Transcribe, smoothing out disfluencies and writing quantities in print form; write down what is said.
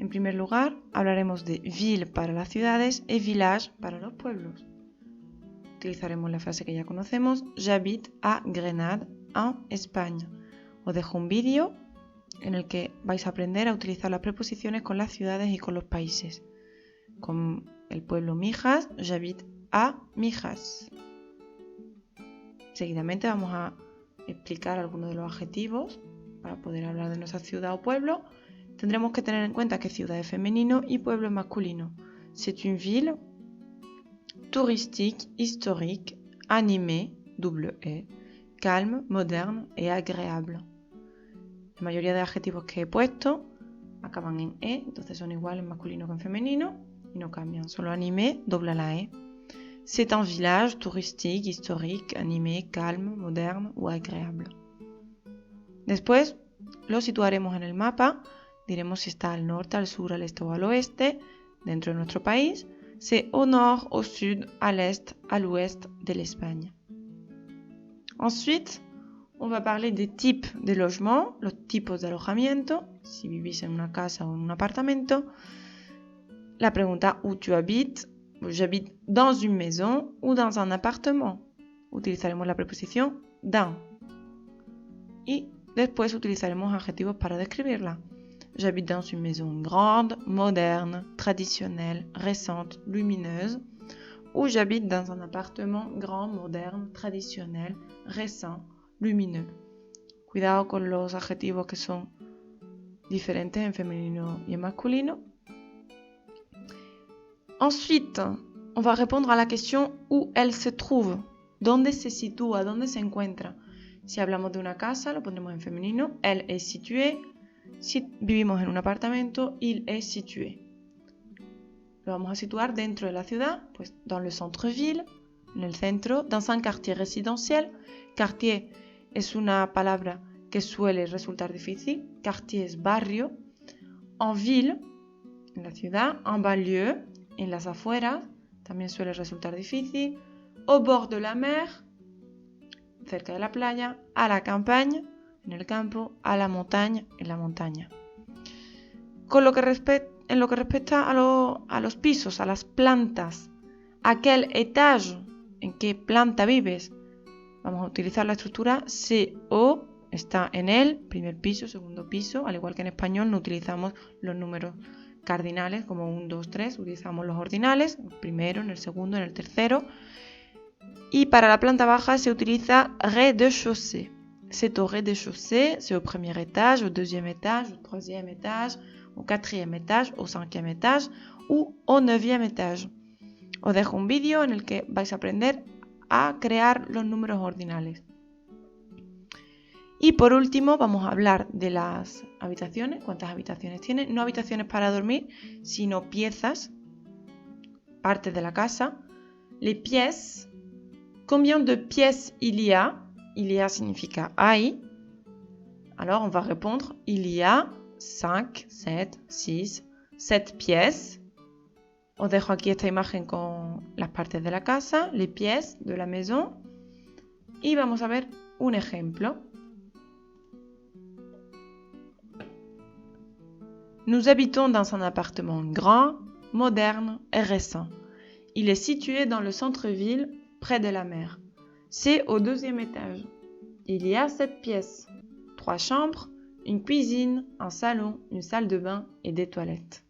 En primer lugar, hablaremos de ville para las ciudades y village para los pueblos. Utilizaremos la frase que ya conocemos, j'habite à Grenade, en España. Os dejo un vídeo en el que vais a aprender a utilizar las preposiciones con las ciudades y con los países. Con el pueblo Mijas, j'habite à Mijas. Seguidamente vamos a explicar algunos de los adjetivos para poder hablar de nuestra ciudad o pueblo. Tendremos que tener en cuenta que ciudad es femenino y pueblo es masculino. C'est une ville touristique, historique, animée, double E, calme, moderne et agréable. La mayoría de adjetivos que he puesto acaban en E, entonces son iguales en masculino que en femenino y no cambian. Solo animé dobla la E. C'est un village touristique, historique, animé, calme, moderne ou agréable. Después lo situaremos en el mapa. Diremos si está al norte, al sur, al este o al oeste, dentro de nuestro país. C'est au nord, au sud, à l'est, à l'ouest de l'Espagne. Ensuite, on va parler des types de logement, los tipos de alojamiento, si vivís en una casa o en un apartamento. La pregunta où tu habites, j'habite dans une maison ou dans un appartement. Utilizaremos la preposición dans. Y después utilizaremos adjetivos para describirla. J'habite dans une maison grande, moderne, traditionnelle, récente, lumineuse. Ou j'habite dans un appartement grand, moderne, traditionnel, récent, lumineux. Cuidado con los adjetivos que son diferentes en femenino y en masculino. Ensuite, on va répondre à la question où elle se trouve. ¿Dónde se sitúa? ¿Dónde se encuentra? Si hablamos de una casa, lo pondremos en femenino. Elle est située. Si vivimos en un apartamento, il est situé. Lo vamos a situar dentro de la ciudad, pues dans le centre-ville, en el centro, dans un quartier résidentiel. Quartier es una palabra que suele resultar difícil. Quartier es barrio. En ville, en la ciudad. En banlieue, en las afueras, también suele resultar difícil. Au bord de la mer, cerca de la playa. À la campagne, en el campo. A la montaña, en la montaña. En lo que respecta a los pisos, a las plantas, ¿a quel étage? ¿En qué planta vives? Vamos a utilizar la estructura CO, está en el primer piso, segundo piso, al igual que en español no utilizamos los números cardinales como 1, 2, 3, utilizamos los ordinales, en el primero, en el segundo, en el tercero. Y para la planta baja se utiliza rez-de-chaussée. C'est au rez-de-chaussée, c'est au premier étage, au deuxième étage, au troisième étage, au quatrième étage, au cinquième étage ou au neuvième étage. Os dejo un vídeo en el que vais a aprender a crear los números ordinales. Y por último vamos a hablar de las habitaciones, cuántas habitaciones tiene, no habitaciones para dormir, sino piezas, partes de la casa. Les pièces, combien de pièces il y a? Il y a significa hay. Alors on va répondre, il y a 5, 7, 6, 7 pièces. Os dejo aquí esta imagen con las partes de la casa, les pièces de la maison. Y vamos a ver un ejemplo. Nous habitons dans un appartement grand, moderne et récent. Il est situé dans le centre-ville, près de la mer. C'est au deuxième étage. Il y a 7 pièces, 3 chambres, une cuisine, un salon, une salle de bain et des toilettes.